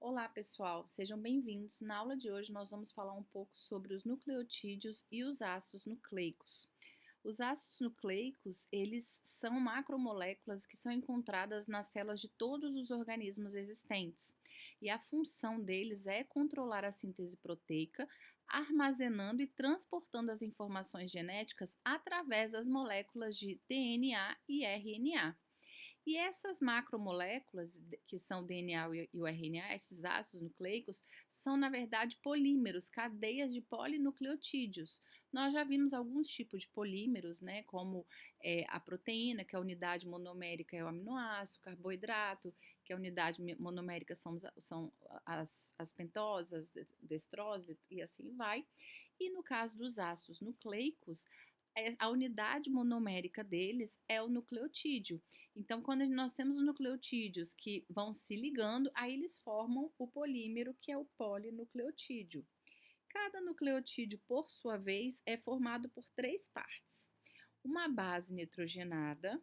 Olá, pessoal, sejam bem-vindos. Na aula de hoje, nós vamos falar um pouco sobre os nucleotídeos e os ácidos nucleicos. Os ácidos nucleicos, eles são macromoléculas que são encontradas nas células de todos os organismos existentes. E a função deles é controlar a síntese proteica, armazenando e transportando as informações genéticas através das moléculas de DNA e RNA. E essas macromoléculas, que são o DNA e o RNA, esses ácidos nucleicos, são, na verdade, polímeros, cadeias de polinucleotídeos. Nós já vimos alguns tipos de polímeros, né, como a proteína, que a unidade monomérica é o aminoácido, carboidrato, que a unidade monomérica são as pentosas, destrose e assim vai. E no caso dos ácidos nucleicos, a unidade monomérica deles é o nucleotídeo. Então, quando nós temos os nucleotídeos que vão se ligando, aí eles formam o polímero, que é o polinucleotídeo. Cada nucleotídeo, por sua vez, é formado por três partes: uma base nitrogenada,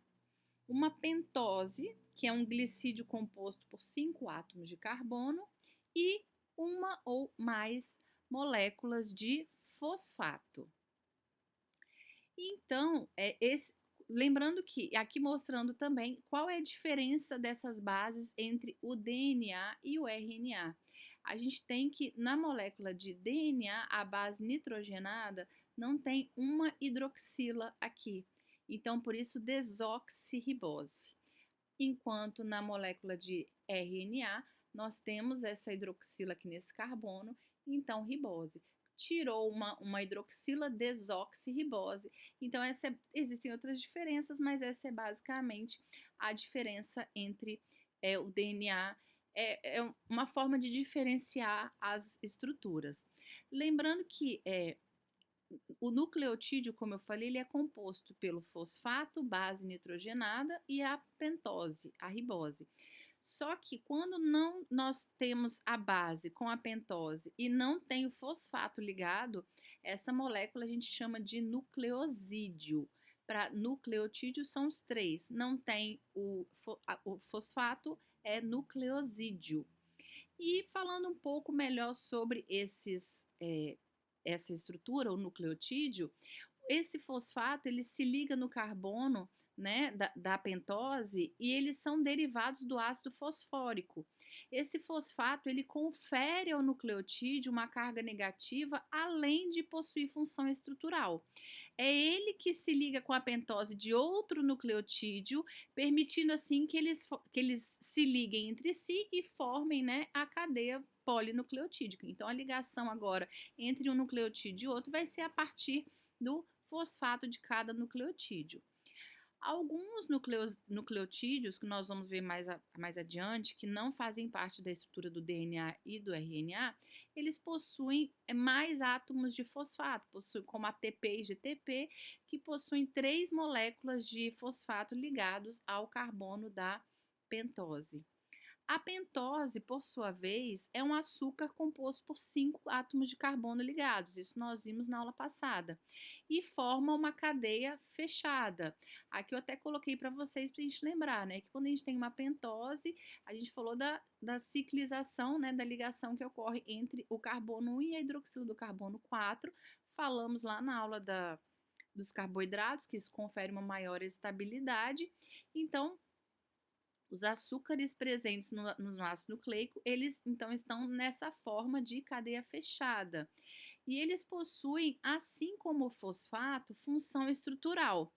uma pentose, que é um glicídio composto por 5 átomos de carbono, e uma ou mais moléculas de fosfato. Então, lembrando que, aqui mostrando também qual é a diferença dessas bases entre o DNA e o RNA. A gente tem que, na molécula de DNA, a base nitrogenada não tem uma hidroxila aqui. Então, por isso, desoxirribose. Enquanto na molécula de RNA, nós temos essa hidroxila aqui nesse carbono, então ribose. Tirou uma hidroxila, desoxirribose. Então, existem outras diferenças, mas essa é basicamente a diferença entre o DNA. É uma forma de diferenciar as estruturas. Lembrando que o nucleotídeo, como eu falei, ele é composto pelo fosfato, base nitrogenada, e a pentose, a ribose. Só que quando não nós temos a base com a pentose e não tem o fosfato ligado, essa molécula a gente chama de nucleosídeo. Para nucleotídeo são os três, não tem o fosfato, é nucleosídeo. E falando um pouco melhor sobre essa estrutura, o nucleotídeo, esse fosfato ele se liga no carbono, né, da pentose, e eles são derivados do ácido fosfórico. Esse fosfato ele confere ao nucleotídeo uma carga negativa, além de possuir função estrutural. É ele que se liga com a pentose de outro nucleotídeo, permitindo assim que eles se liguem entre si e formem, né, a cadeia polinucleotídica. Então, a ligação agora entre um nucleotídeo e outro vai ser a partir do fosfato de cada nucleotídeo. Alguns nucleotídeos, que nós vamos ver mais adiante, que não fazem parte da estrutura do DNA e do RNA, eles possuem mais átomos de fosfato, como ATP e GTP, que possuem 3 moléculas de fosfato ligados ao carbono da pentose. A pentose, por sua vez, é um açúcar composto por 5 átomos de carbono ligados, isso nós vimos na aula passada, e forma uma cadeia fechada. Aqui eu até coloquei para vocês para a gente lembrar, né, que quando a gente tem uma pentose, a gente falou da ciclização, né, da ligação que ocorre entre o carbono 1 e a hidroxila do carbono 4. Falamos lá na aula dos carboidratos, que isso confere uma maior estabilidade. Então, os açúcares presentes no ácido nucleico, eles então estão nessa forma de cadeia fechada. E eles possuem, assim como o fosfato, função estrutural.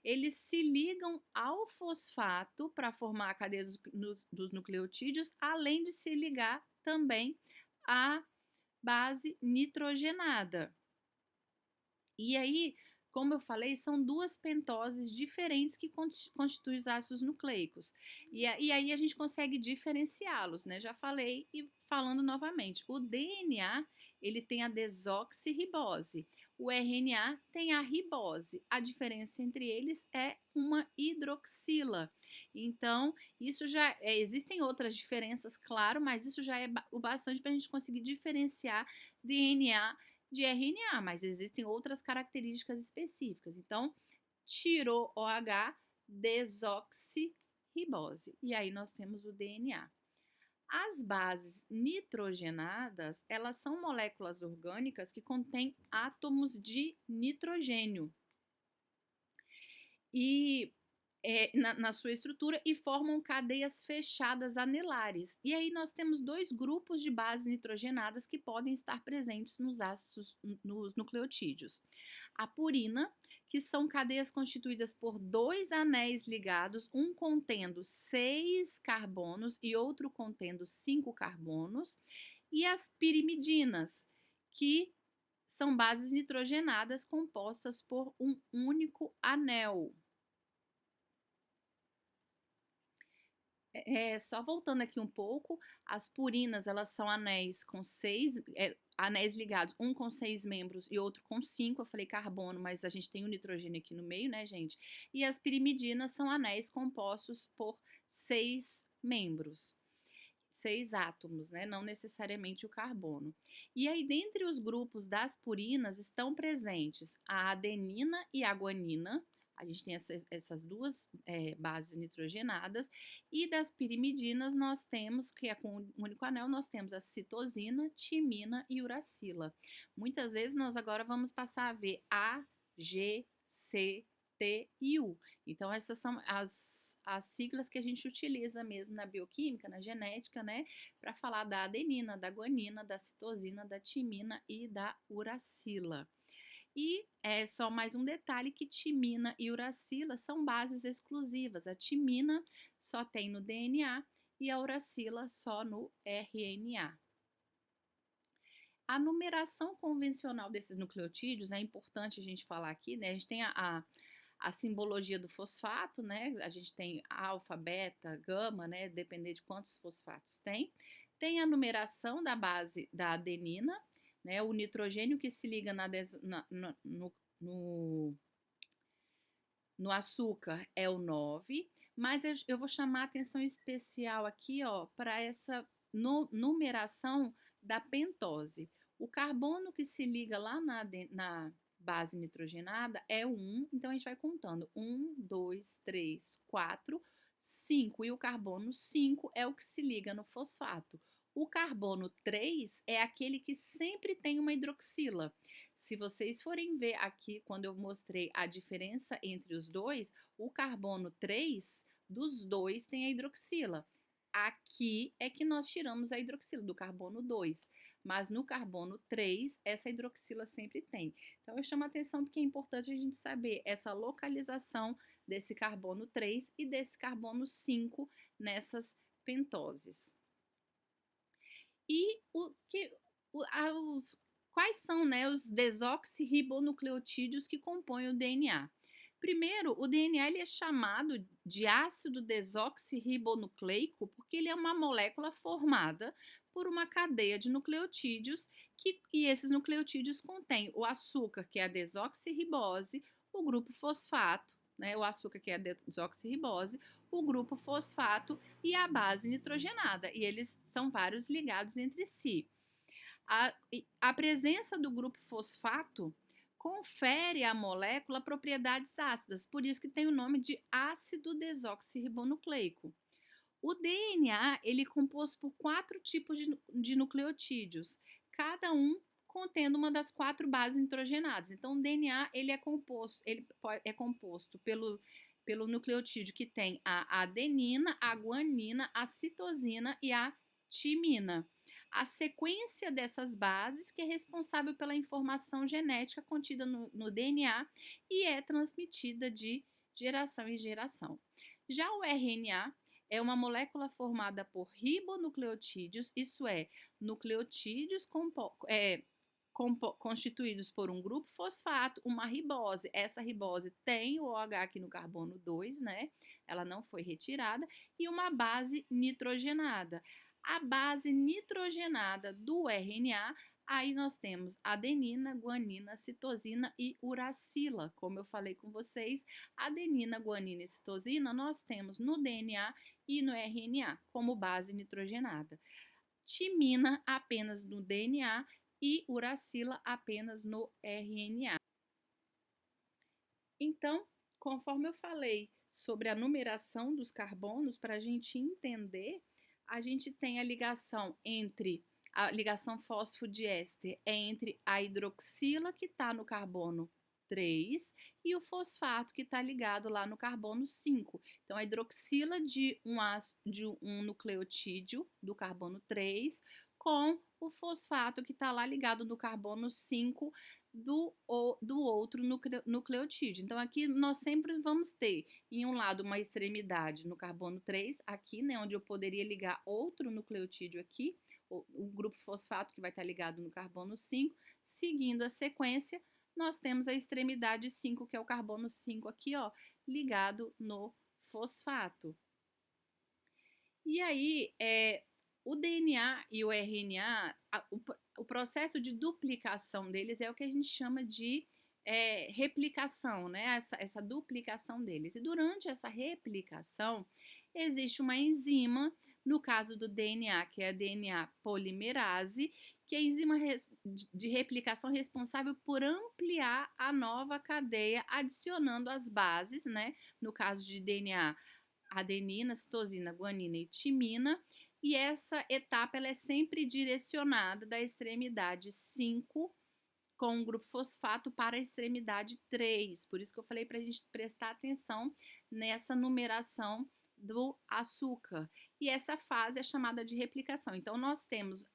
Eles se ligam ao fosfato para formar a cadeia dos nucleotídeos, além de se ligar também à base nitrogenada. E aí, como eu falei, são duas pentoses diferentes que constituem os ácidos nucleicos. E aí a gente consegue diferenciá-los, né? Já falei e falando novamente. O DNA, ele tem a desoxirribose. O RNA tem a ribose. A diferença entre eles é uma hidroxila. Então, isso já existem outras diferenças, claro, mas isso já é o bastante para a gente conseguir diferenciar DNA de RNA, mas existem outras características específicas. Então, tirou OH, desoxirribose. E aí nós temos o DNA. As bases nitrogenadas, elas são moléculas orgânicas que contêm átomos de nitrogênio e na sua estrutura e formam cadeias fechadas anelares. E aí nós temos dois grupos de bases nitrogenadas que podem estar presentes nos ácidos, nos nucleotídeos. A purina, que são cadeias constituídas por dois anéis ligados, um contendo 6 carbonos e outro contendo 5 carbonos, e as pirimidinas, que são bases nitrogenadas compostas por um único anel. Só voltando aqui um pouco, as purinas, elas são anéis com anéis ligados, um com 6 membros e outro com 5. Eu falei carbono, mas a gente tem o nitrogênio aqui no meio, né, gente? E as pirimidinas são anéis compostos por 6 membros. 6 átomos, né? Não necessariamente o carbono. E aí, dentre os grupos das purinas, estão presentes a adenina e a guanina. A gente tem essas duas bases nitrogenadas. E das pirimidinas, nós temos, que é com um único anel, nós temos a citosina, timina e uracila. Muitas vezes, nós agora vamos passar a ver A, G, C, T e U. Então, essas são as siglas que a gente utiliza mesmo na bioquímica, na genética, né? Para falar da adenina, da guanina, da citosina, da timina e da uracila. E é só mais um detalhe que timina e uracila são bases exclusivas. A timina só tem no DNA e a uracila só no RNA. A numeração convencional desses nucleotídeos é importante a gente falar aqui, né? A gente tem a simbologia do fosfato, né? A gente tem alfa, beta, gama, né? Depender de quantos fosfatos tem. Tem a numeração da base da adenina, né? O nitrogênio que se liga no açúcar é o 9, mas eu vou chamar a atenção especial aqui, ó, para essa numeração da pentose. O carbono que se liga lá na base nitrogenada é o 1, então a gente vai contando 1, 2, 3, 4, 5, e o carbono 5 é o que se liga no fosfato. O carbono 3 é aquele que sempre tem uma hidroxila. Se vocês forem ver aqui, quando eu mostrei a diferença entre os dois, o carbono 3 dos dois tem a hidroxila. Aqui é que nós tiramos a hidroxila do carbono 2, mas no carbono 3, essa hidroxila sempre tem. Então, eu chamo a atenção porque é importante a gente saber essa localização desse carbono 3 e desse carbono 5 nessas pentoses. E quais são, né, os desoxirribonucleotídeos que compõem o DNA? Primeiro, o DNA ele é chamado de ácido desoxirribonucleico porque ele é uma molécula formada por uma cadeia de nucleotídeos e esses nucleotídeos contêm o açúcar, que é a desoxirribose, o grupo fosfato, né, o açúcar, que é a desoxirribose, o grupo fosfato e a base nitrogenada, e eles são vários ligados entre si. A presença do grupo fosfato confere à molécula propriedades ácidas, por isso que tem o nome de ácido desoxirribonucleico. O DNA ele é composto por 4 tipos de nucleotídeos, cada um contendo uma das 4 bases nitrogenadas. Então, o DNA ele é composto pelo nucleotídeo que tem a adenina, a guanina, a citosina e a timina. A sequência dessas bases que é responsável pela informação genética contida no DNA e é transmitida de geração em geração. Já o RNA é uma molécula formada por ribonucleotídeos, isso é, nucleotídeos constituídos por um grupo fosfato, uma ribose. Essa ribose tem o OH aqui no carbono 2, né? Ela não foi retirada, e uma base nitrogenada. A base nitrogenada do RNA, aí nós temos adenina, guanina, citosina e uracila. Como eu falei com vocês, adenina, guanina e citosina nós temos no DNA e no RNA como base nitrogenada. Timina apenas no DNA e uracila apenas no RNA. Então, conforme eu falei sobre a numeração dos carbonos, para a gente entender, A gente tem a ligação fosfodiéster é entre a hidroxila, que está no carbono 3, e o fosfato, que está ligado lá no carbono 5. Então, a hidroxila de um nucleotídeo do carbono 3 com o fosfato, que está lá ligado no carbono 5 do outro nucleotídeo. Então, aqui nós sempre vamos ter, em um lado, uma extremidade no carbono 3, aqui, né, onde eu poderia ligar outro nucleotídeo aqui, o grupo fosfato que vai estar ligado no carbono 5. Seguindo a sequência, nós temos a extremidade 5, que é o carbono 5 aqui, ó, ligado no fosfato. E aí, o DNA e o RNA, o processo de duplicação deles é o que a gente chama de replicação, né? Essa duplicação deles. E durante essa replicação, existe uma enzima, no caso do DNA, que é a DNA polimerase, que é a enzima de replicação responsável por ampliar a nova cadeia, adicionando as bases, né? No caso de DNA, adenina, citosina, guanina e timina. E essa etapa ela é sempre direcionada da extremidade 5 com o grupo fosfato para a extremidade 3. Por isso que eu falei para a gente prestar atenção nessa numeração do açúcar. E essa fase é chamada de replicação. Então, nós temos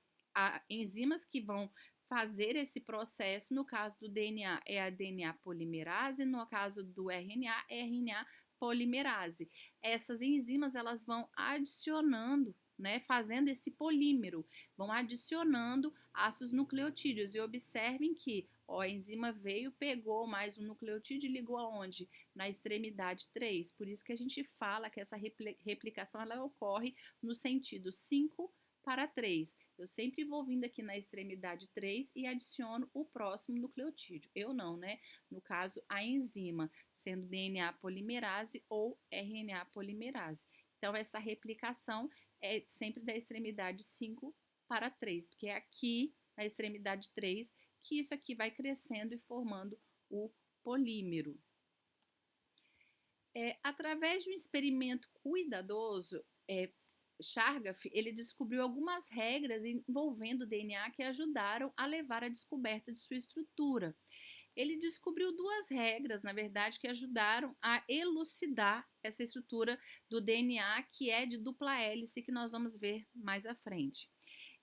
enzimas que vão fazer esse processo. No caso do DNA, é a DNA polimerase. No caso do RNA, é RNA polimerase. Essas enzimas, elas vão adicionando, né, fazendo esse polímero, vão adicionando ácidos nucleotídeos. E observem que a enzima veio, pegou mais um nucleotídeo e ligou aonde? Na extremidade 3. Por isso que a gente fala que essa replicação ela ocorre no sentido 5 para 3. Eu sempre vou vindo aqui na extremidade 3 e adiciono o próximo nucleotídeo. Eu não, né? No caso, a enzima, sendo DNA polimerase ou RNA polimerase. Então, essa replicação é sempre da extremidade 5 para 3, porque é aqui, na extremidade 3, que isso aqui vai crescendo e formando o polímero. Através de um experimento cuidadoso, Chargaff, ele descobriu algumas regras envolvendo o DNA que ajudaram a levar à descoberta de sua estrutura. Ele descobriu duas regras, na verdade, que ajudaram a elucidar essa estrutura do DNA, que é de dupla hélice, que nós vamos ver mais à frente.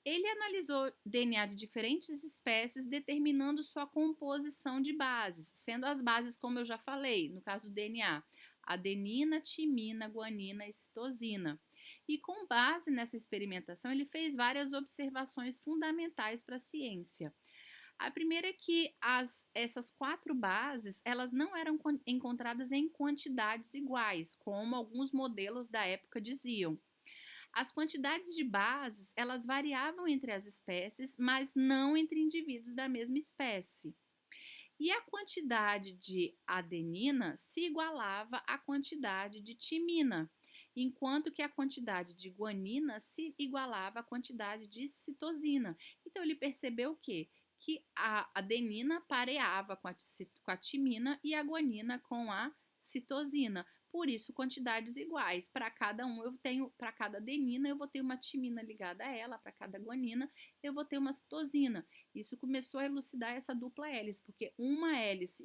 Ele analisou DNA de diferentes espécies, determinando sua composição de bases, sendo as bases, como eu já falei, no caso do DNA, adenina, timina, guanina e citosina. E com base nessa experimentação, ele fez várias observações fundamentais para a ciência. A primeira é que essas 4 bases, elas não eram encontradas em quantidades iguais, como alguns modelos da época diziam. As quantidades de bases, elas variavam entre as espécies, mas não entre indivíduos da mesma espécie. E a quantidade de adenina se igualava à quantidade de timina, enquanto que a quantidade de guanina se igualava à quantidade de citosina. Então, ele percebeu o quê? Que a adenina pareava com a timina e a guanina com a citosina. Por isso, quantidades iguais. Para cada para cada adenina, eu vou ter uma timina ligada a ela, para cada guanina, eu vou ter uma citosina. Isso começou a elucidar essa dupla hélice, porque uma hélice,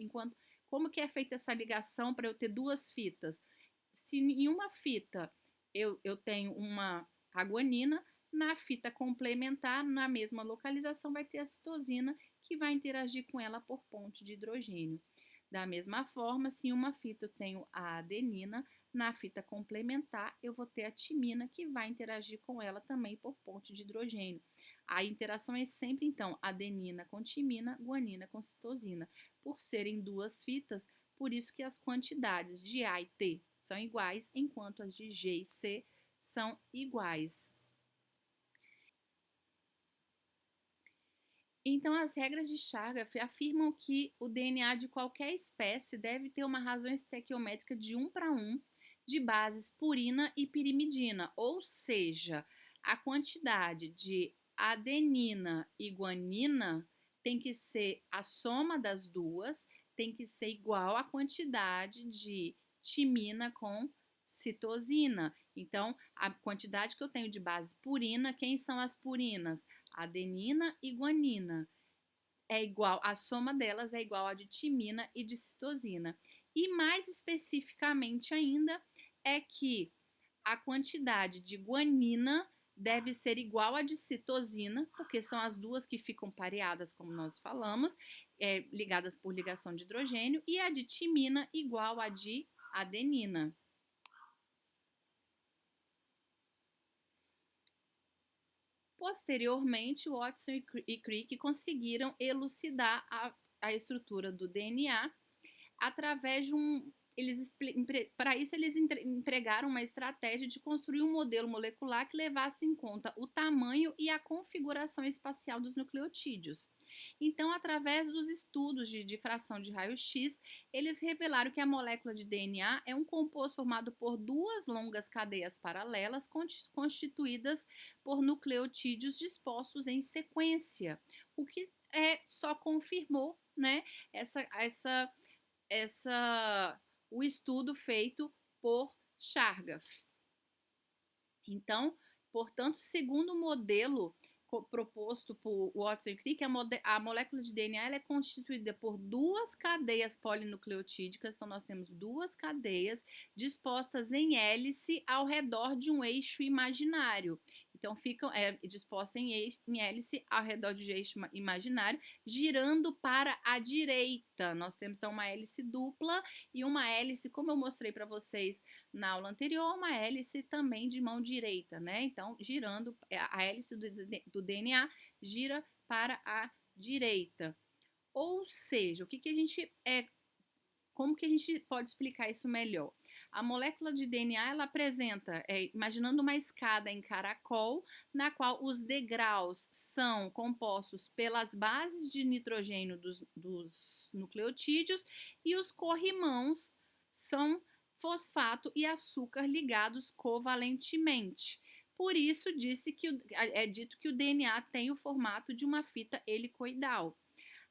como que é feita essa ligação para eu ter duas fitas? Se em uma fita eu tenho a guanina, na fita complementar, na mesma localização, vai ter a citosina, que vai interagir com ela por ponte de hidrogênio. Da mesma forma, se em uma fita eu tenho a adenina, na fita complementar eu vou ter a timina, que vai interagir com ela também por ponte de hidrogênio. A interação é sempre, então, adenina com timina, guanina com citosina. Por serem duas fitas, por isso que as quantidades de A e T são iguais, enquanto as de G e C são iguais. Então, as regras de Chargaff afirmam que o DNA de qualquer espécie deve ter uma razão estequiométrica de 1 para 1 de bases purina e pirimidina, ou seja, a quantidade de adenina e guanina tem que ser a soma das duas, tem que ser igual à quantidade de timina com citosina. Então, a quantidade que eu tenho de base purina, quem são as purinas? Adenina e guanina. É igual, a soma delas é igual a de timina e de citosina. E mais especificamente ainda, é que a quantidade de guanina deve ser igual à de citosina, porque são as duas que ficam pareadas, como nós falamos, ligadas por ligação de hidrogênio, e a de timina igual à de adenina. Posteriormente, Watson e Crick conseguiram elucidar a estrutura do DNA através de para isso eles empregaram uma estratégia de construir um modelo molecular que levasse em conta o tamanho e a configuração espacial dos nucleotídeos. Então, através dos estudos de difração de raio-x, eles revelaram que a molécula de DNA é um composto formado por duas longas cadeias paralelas constituídas por nucleotídeos dispostos em sequência, o que só confirmou, né, o estudo feito por Chargaff. Então, portanto, segundo o modelo proposto por Watson e Crick, a molécula de DNA ela é constituída por duas cadeias polinucleotídicas, então nós temos duas cadeias dispostas em hélice ao redor de um eixo imaginário. Então, ficam dispostas em hélice ao redor de um eixo imaginário, girando para a direita. Nós temos, então, uma hélice dupla e uma hélice, como eu mostrei para vocês na aula anterior, uma hélice também de mão direita, né? Então, girando, a hélice do DNA gira para a direita. Ou seja, como que a gente pode explicar isso melhor? A molécula de DNA, ela apresenta, imaginando uma escada em caracol, na qual os degraus são compostos pelas bases de nitrogênio dos nucleotídeos e os corrimãos são fosfato e açúcar ligados covalentemente. Por isso, é dito que o DNA tem o formato de uma fita helicoidal.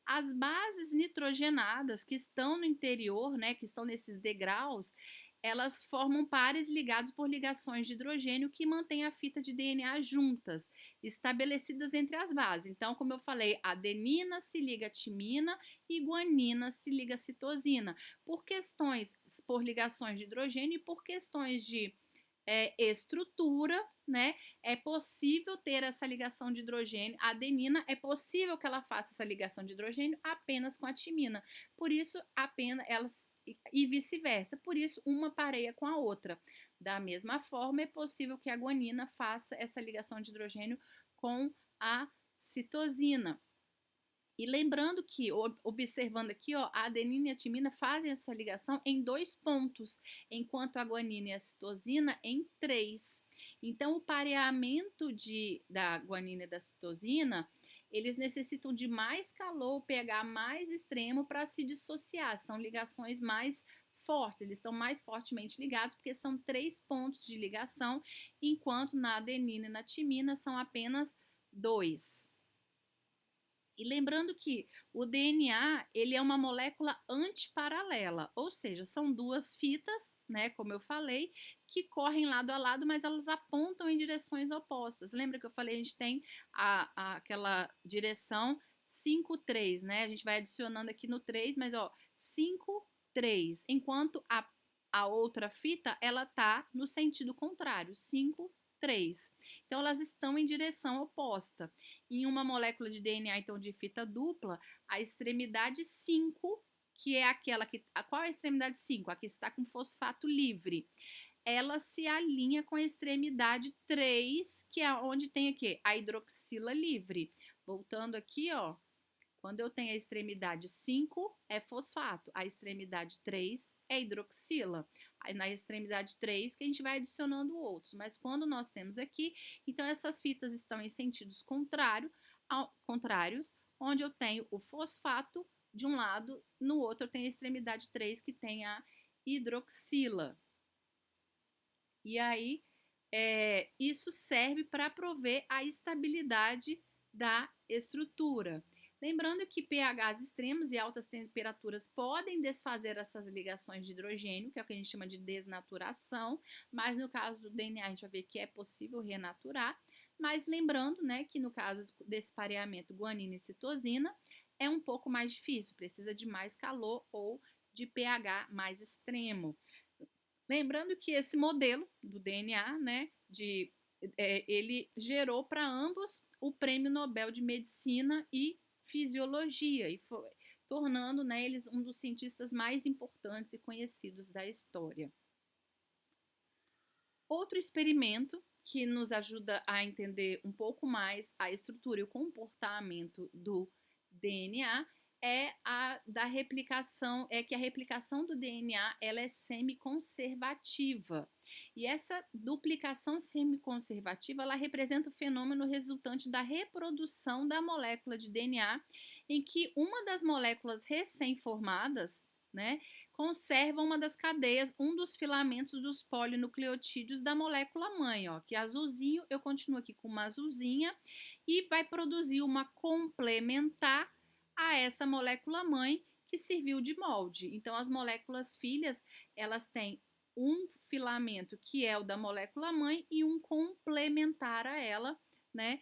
As bases nitrogenadas que estão no interior, né, que estão nesses degraus, elas formam pares ligados por ligações de hidrogênio que mantêm a fita de DNA juntas, estabelecidas entre as bases. Então, como eu falei, adenina se liga a timina e guanina se liga a citosina, por ligações de hidrogênio e por questões de estrutura, né? É possível ter essa ligação de hidrogênio. A adenina é possível que ela faça essa ligação de hidrogênio apenas com a timina. Por isso, apenas elas e vice-versa. Por isso, uma pareia com a outra. Da mesma forma, é possível que a guanina faça essa ligação de hidrogênio com a citosina. E lembrando que, observando aqui, ó, a adenina e a timina fazem essa ligação em 2 pontos, enquanto a guanina e a citosina em 3. Então, o pareamento da guanina e da citosina, eles necessitam de mais calor, pH mais extremo para se dissociar. São ligações mais fortes, eles estão mais fortemente ligados porque são 3 pontos de ligação, enquanto na adenina e na timina são apenas 2. E lembrando que o DNA, ele é uma molécula antiparalela, ou seja, são duas fitas, né, como eu falei, que correm lado a lado, mas elas apontam em direções opostas. Lembra que eu falei, a gente tem aquela direção 5, 3, né? A gente vai adicionando aqui no 3, mas ó, 5, 3, enquanto a outra fita, ela tá no sentido contrário, 5, 3. Então, elas estão em direção oposta. Em uma molécula de DNA, então, de fita dupla, a extremidade 5, que é aquela que... Qual é a extremidade 5? A que está com fosfato livre. Ela se alinha com a extremidade 3, que é onde tem aqui a hidroxila livre. Voltando aqui, ó. Quando eu tenho a extremidade 5, é fosfato. A extremidade 3 é hidroxila. Aí na extremidade 3 que a gente vai adicionando outros. Mas quando nós temos aqui, então essas fitas estão em sentidos contrários, onde eu tenho o fosfato de um lado, no outro eu tenho a extremidade 3 que tem a hidroxila. E aí, isso serve para prover a estabilidade da estrutura. Lembrando que pHs extremos e altas temperaturas podem desfazer essas ligações de hidrogênio, que é o que a gente chama de desnaturação, mas no caso do DNA a gente vai ver que é possível renaturar, mas lembrando, né, que no caso desse pareamento guanina e citosina, é um pouco mais difícil, precisa de mais calor ou de pH mais extremo. Lembrando que esse modelo do DNA, né, ele gerou para ambos o Prêmio Nobel de Medicina e Fisiologia, e foi tornando, né, eles um dos cientistas mais importantes e conhecidos da história. Outro experimento que nos ajuda a entender um pouco mais a estrutura e o comportamento do DNA é a da replicação, é que a replicação do DNA ela é semiconservativa. E essa duplicação semiconservativa, ela representa o fenômeno resultante da reprodução da molécula de DNA, em que uma das moléculas recém-formadas, né, conserva uma das cadeias, um dos filamentos dos polinucleotídeos da molécula mãe, ó, que é azulzinho, eu continuo aqui com uma azulzinha, e vai produzir uma complementar a essa molécula mãe que serviu de molde. Então, as moléculas filhas, elas têm um filamento que é o da molécula mãe e um complementar a ela, né?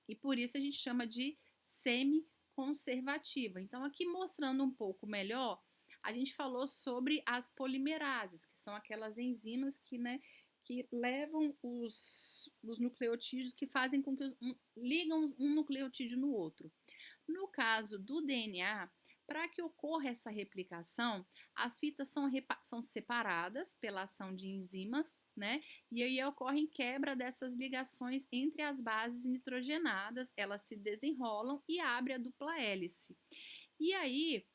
E por isso a gente chama de semi-conservativa. Então, aqui mostrando um pouco melhor, a gente falou sobre as polimerases, que são aquelas enzimas que, né, que levam os nucleotídeos, que fazem com que ligam um nucleotídeo no outro. No caso do DNA, para que ocorra essa replicação, as fitas são separadas pela ação de enzimas, né? E aí ocorre quebra dessas ligações entre as bases nitrogenadas, elas se desenrolam e abre a dupla hélice. E aí,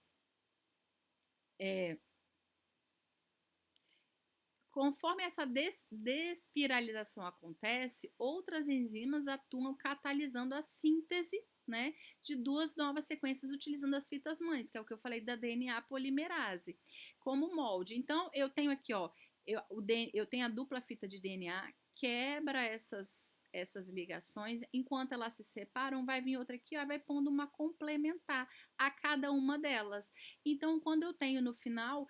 conforme essa despiralização acontece, outras enzimas atuam catalisando a síntese, né, de duas novas sequências utilizando as fitas mães, que é o que eu falei da DNA polimerase, como molde. Então, eu tenho aqui, ó, eu tenho a dupla fita de DNA, quebra essas ligações, enquanto elas se separam, vai vir outra aqui, ó, vai pondo uma complementar a cada uma delas. Então, quando eu tenho no final,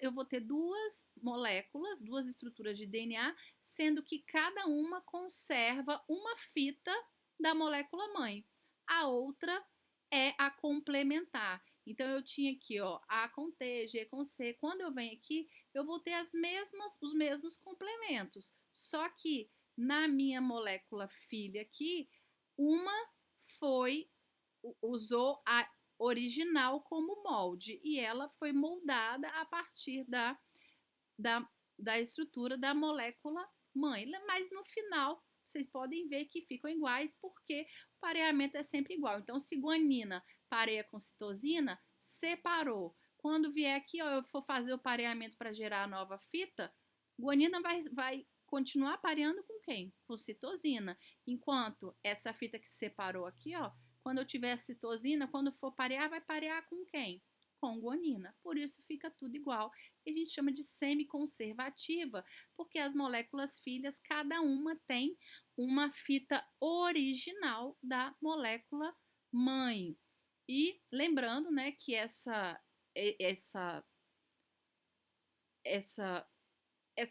eu vou ter duas moléculas, duas estruturas de DNA, sendo que cada uma conserva uma fita da molécula mãe. A outra é a complementar. Então, eu tinha aqui, ó, A com T, G com C. Quando eu venho aqui, eu vou ter os mesmos complementos. Só que na minha molécula filha aqui, uma usou a original como molde e ela foi moldada a partir da estrutura da molécula mãe. Mas no final, vocês podem ver que ficam iguais porque o pareamento é sempre igual. Então, se guanina pareia com citosina, separou. Quando vier aqui, ó, eu for fazer o pareamento para gerar a nova fita, guanina vai continuar pareando com quem? Com citosina. Enquanto essa fita que separou aqui, ó, quando eu tiver citosina, quando for parear, vai parear com quem? Com guanina. Por isso fica tudo igual. E a gente chama de semiconservativa, porque as moléculas filhas, cada uma tem uma fita original da molécula mãe. E lembrando, né, que essa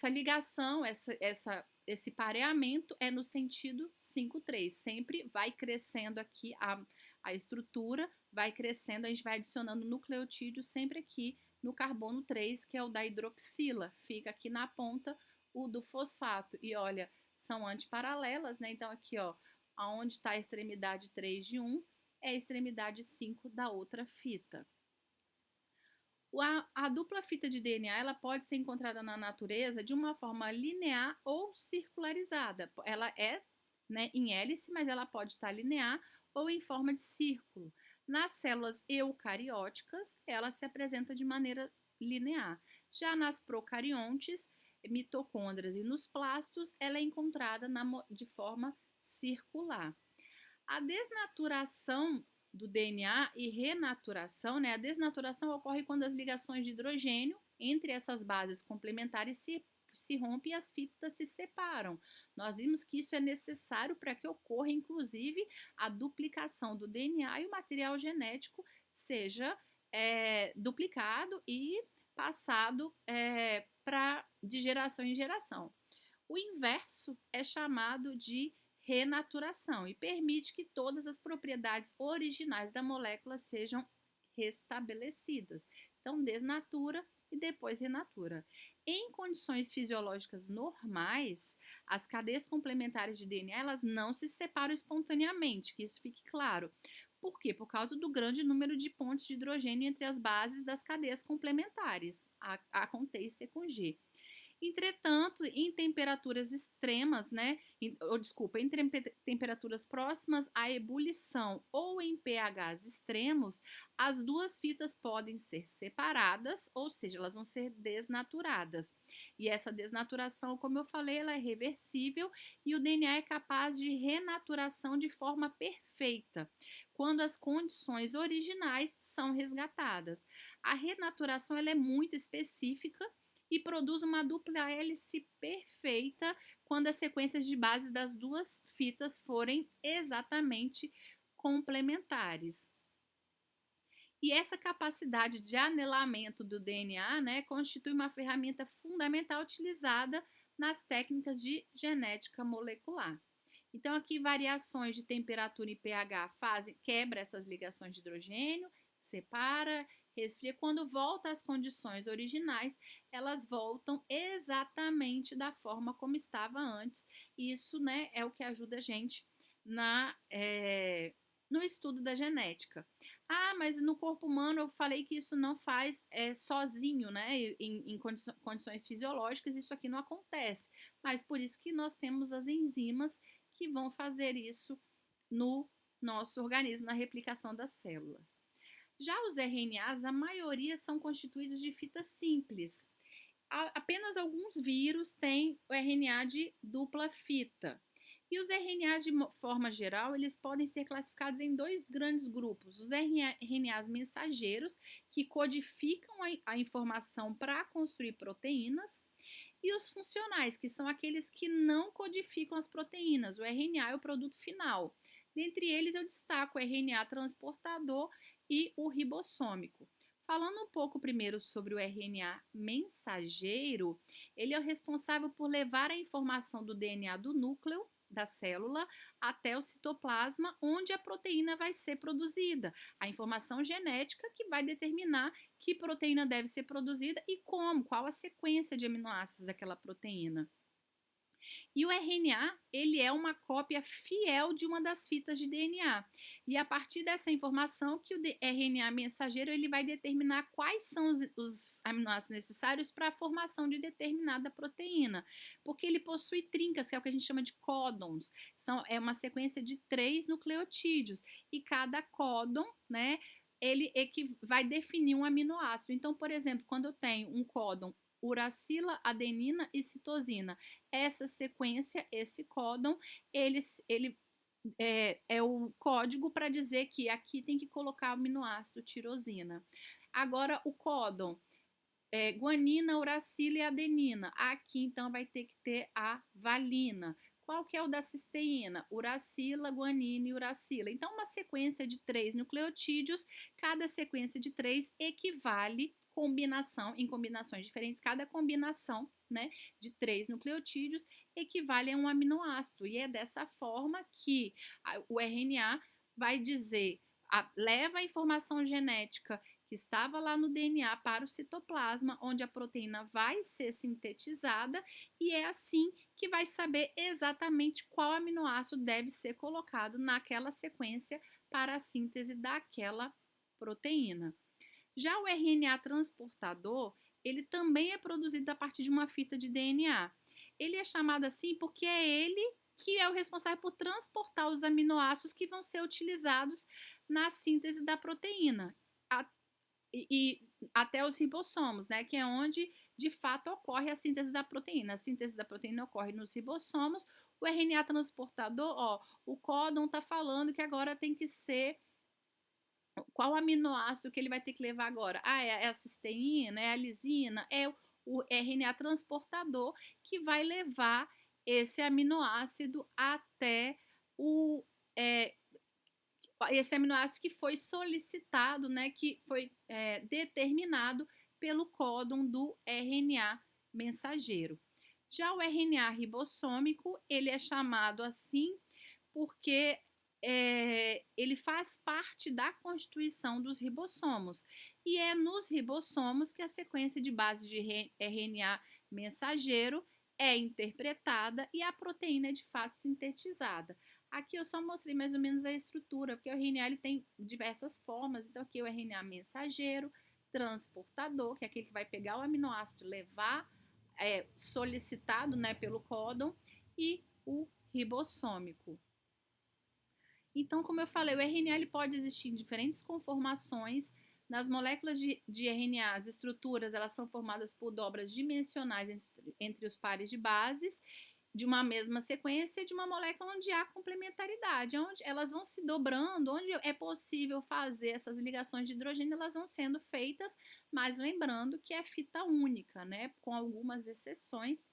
ligação, esse pareamento é no sentido 5,3. Sempre vai crescendo aqui a estrutura, vai crescendo, a gente vai adicionando nucleotídeo sempre aqui no carbono 3, que é o da hidroxila. Fica aqui na ponta o do fosfato. E olha, são antiparalelas, né? Então aqui, ó, aonde está a extremidade 3 de um, é a extremidade 5 da outra fita. A dupla fita de DNA ela pode ser encontrada na natureza de uma forma linear ou circularizada. Ela é, né, em hélice, mas ela pode estar linear ou em forma de círculo. Nas células eucarióticas, ela se apresenta de maneira linear. Já nas procariontes, mitocôndrias e nos plastos, ela é encontrada de forma circular. A desnaturação do DNA e renaturação, né? A desnaturação ocorre quando as ligações de hidrogênio entre essas bases complementares se se rompe e as fitas se separam. Nós vimos que isso é necessário para que ocorra, inclusive, a duplicação do DNA e o material genético seja duplicado e passado de geração em geração. O inverso é chamado de renaturação e permite que todas as propriedades originais da molécula sejam restabelecidas. Então, desnatura e depois renatura. Em condições fisiológicas normais, as cadeias complementares de DNA elas não se separam espontaneamente, que isso fique claro. Por quê? Por causa do grande número de pontos de hidrogênio entre as bases das cadeias complementares, A com T e C com G. Entretanto, em temperaturas extremas, em temperaturas próximas à ebulição ou em pHs extremos, as duas fitas podem ser separadas, ou seja, elas vão ser desnaturadas. E essa desnaturação, como eu falei, ela é reversível e o DNA é capaz de renaturação de forma perfeita, quando as condições originais são resgatadas. A renaturação ela é muito específica e produz uma dupla hélice perfeita quando as sequências de bases das duas fitas forem exatamente complementares. E essa capacidade de anelamento do DNA, constitui uma ferramenta fundamental utilizada nas técnicas de genética molecular. Então, aqui, variações de temperatura e pH quebra essas ligações de hidrogênio, separa, resfria. Quando volta às condições originais, elas voltam exatamente da forma como estava antes. Isso, é o que ajuda a gente no estudo da genética. Mas no corpo humano eu falei que isso não faz sozinho, em condições fisiológicas, isso aqui não acontece. Mas por isso que nós temos as enzimas que vão fazer isso no nosso organismo, na replicação das células. Já os RNAs, a maioria são constituídos de fitas simples. Apenas alguns vírus têm o RNA de dupla fita. E os RNAs, de forma geral, eles podem ser classificados em dois grandes grupos. Os RNAs mensageiros, que codificam a informação para construir proteínas, e os funcionais, que são aqueles que não codificam as proteínas. O RNA é o produto final. Dentre eles, eu destaco o RNA transportador e o ribossômico. Falando um pouco primeiro sobre o RNA mensageiro, ele é o responsável por levar a informação do DNA do núcleo da célula até o citoplasma, onde a proteína vai ser produzida. A informação genética que vai determinar que proteína deve ser produzida e como, qual a sequência de aminoácidos daquela proteína. E o RNA, ele é uma cópia fiel de uma das fitas de DNA. E a partir dessa informação que o RNA mensageiro ele vai determinar quais são os aminoácidos necessários para a formação de determinada proteína. Porque ele possui trincas, que é o que a gente chama de códons. É uma sequência de 3 nucleotídeos. E cada códon, ele vai definir um aminoácido. Então, por exemplo, quando eu tenho um códon uracila, adenina e citosina. Essa sequência, esse códon, ele é o código para dizer que aqui tem que colocar o aminoácido tirosina. Agora, o códon guanina, uracila e adenina. Aqui, então, vai ter que ter a valina. Qual que é o da cisteína? Uracila, guanina e uracila. Então, uma sequência de 3 nucleotídeos, cada sequência de 3 equivale em combinações diferentes, cada combinação de 3 nucleotídeos equivale a um aminoácido. E é dessa forma que o RNA vai dizer, leva a informação genética que estava lá no DNA para o citoplasma, onde a proteína vai ser sintetizada e é assim que vai saber exatamente qual aminoácido deve ser colocado naquela sequência para a síntese daquela proteína. Já o RNA transportador, ele também é produzido a partir de uma fita de DNA. Ele é chamado assim porque é ele que é o responsável por transportar os aminoácidos que vão ser utilizados na síntese da proteína e até os ribossomos, que é onde de fato ocorre a síntese da proteína. A síntese da proteína ocorre nos ribossomos. O RNA transportador, o códon está falando que agora tem que ser qual aminoácido que ele vai ter que levar agora? É a cisteína, é a lisina, é o RNA transportador que vai levar esse aminoácido até o esse aminoácido que foi solicitado, né, que foi determinado pelo códon do RNA mensageiro. Já o RNA ribossômico, ele é chamado assim porque ele faz parte da constituição dos ribossomos. E é nos ribossomos que a sequência de base de RNA mensageiro é interpretada e a proteína é de fato sintetizada. Aqui eu só mostrei mais ou menos a estrutura, porque o RNA ele tem diversas formas. Então, aqui o RNA mensageiro, transportador, que é aquele que vai pegar o aminoácido, levar, solicitado, né, pelo códon, e o ribossômico. Então, como eu falei, o RNA ele pode existir em diferentes conformações. Nas moléculas de RNA, as estruturas elas são formadas por dobras dimensionais entre os pares de bases de uma mesma sequência de uma molécula onde há complementaridade, onde elas vão se dobrando, onde é possível fazer essas ligações de hidrogênio, elas vão sendo feitas, mas lembrando que é fita única, né? Com algumas exceções,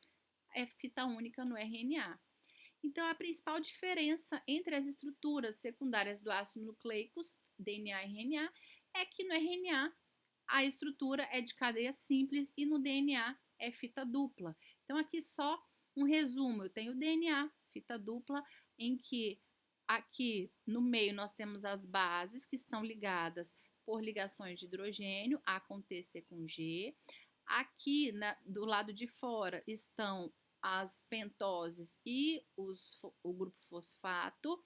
é fita única no RNA. Então, a principal diferença entre as estruturas secundárias do ácido nucleicos, DNA e RNA, é que no RNA a estrutura é de cadeia simples e no DNA é fita dupla. Então, aqui só um resumo, eu tenho DNA, fita dupla, em que aqui no meio nós temos as bases que estão ligadas por ligações de hidrogênio, A com T, C com G. Aqui do lado de fora estão as pentoses e o grupo fosfato.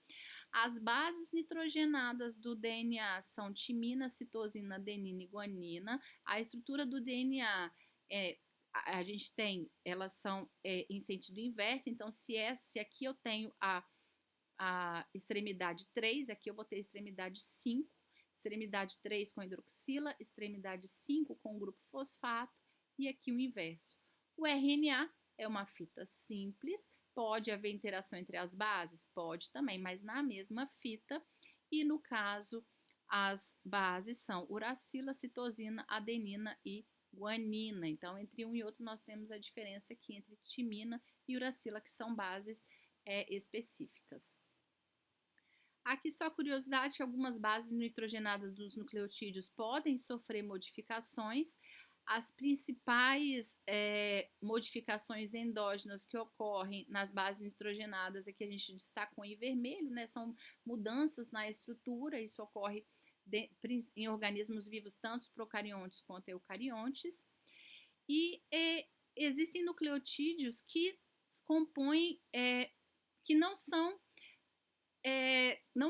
As bases nitrogenadas do DNA são timina, citosina, adenina e guanina. A estrutura do DNA a gente tem, elas são em sentido inverso, então se aqui eu tenho a extremidade 3, aqui eu vou ter a extremidade 5, extremidade 3 com hidroxila, extremidade 5 com o grupo fosfato e aqui o inverso. O RNA é uma fita simples, pode haver interação entre as bases? Pode também, mas na mesma fita, e no caso as bases são uracila, citosina, adenina e guanina. Então, entre um e outro, nós temos a diferença aqui entre timina e uracila, que são bases específicas. Aqui só curiosidade que algumas bases nitrogenadas dos nucleotídeos podem sofrer modificações. As principais modificações endógenas que ocorrem nas bases nitrogenadas, aqui a gente destacou em vermelho, né, são mudanças na estrutura, isso ocorre em organismos vivos, tanto procariontes quanto eucariontes. E existem nucleotídeos que compõem, que não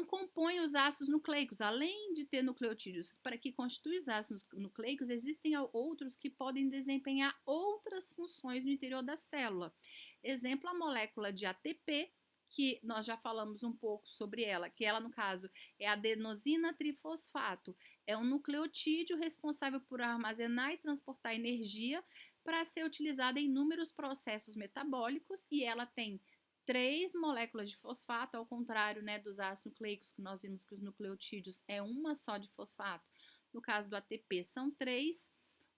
compõem os ácidos nucleicos. Além de ter nucleotídeos para que constituem os ácidos nucleicos, existem outros que podem desempenhar outras funções no interior da célula. Exemplo, a molécula de ATP, que nós já falamos um pouco sobre ela, que ela, no caso, é adenosina trifosfato. É um nucleotídeo responsável por armazenar e transportar energia para ser utilizada em inúmeros processos metabólicos, e ela tem 3 moléculas de fosfato, ao contrário, né, dos ácidos nucleicos, que nós vimos que os nucleotídeos é uma só de fosfato. No caso do ATP, são 3.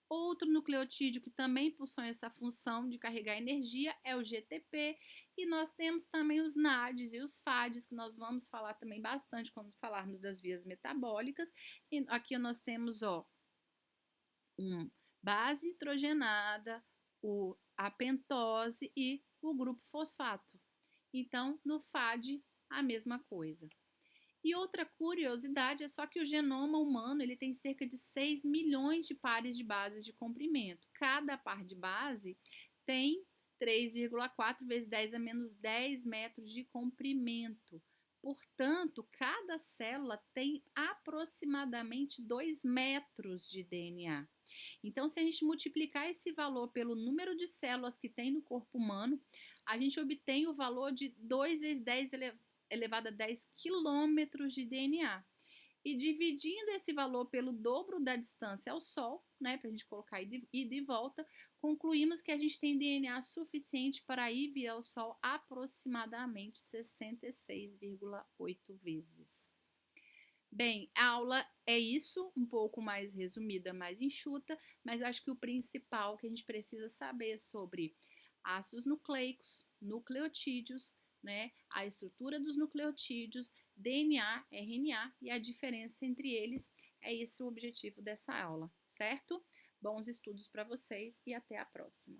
Outro nucleotídeo que também possui essa função de carregar energia é o GTP, e nós temos também os NADs e os FADs, que nós vamos falar também bastante quando falarmos das vias metabólicas. E aqui nós temos base nitrogenada, a pentose e o grupo fosfato. Então, no FAD, a mesma coisa. E outra curiosidade é só que o genoma humano ele tem cerca de 6 milhões de pares de bases de comprimento. Cada par de base tem 3,4 vezes 10 a menos 10 metros de comprimento. Portanto, cada célula tem aproximadamente 2 metros de DNA. Então, se a gente multiplicar esse valor pelo número de células que tem no corpo humano, a gente obtém o valor de 2 vezes 10 elevado a 10 quilômetros de DNA. E dividindo esse valor pelo dobro da distância ao Sol, né, para a gente colocar ida e de volta, concluímos que a gente tem DNA suficiente para ir via ao Sol aproximadamente 66,8 vezes. Bem, a aula é isso, um pouco mais resumida, mais enxuta, mas eu acho que o principal que a gente precisa saber é sobre ácidos nucleicos, nucleotídeos, né, a estrutura dos nucleotídeos, DNA, RNA e a diferença entre eles. É esse o objetivo dessa aula, certo? Bons estudos para vocês e até a próxima.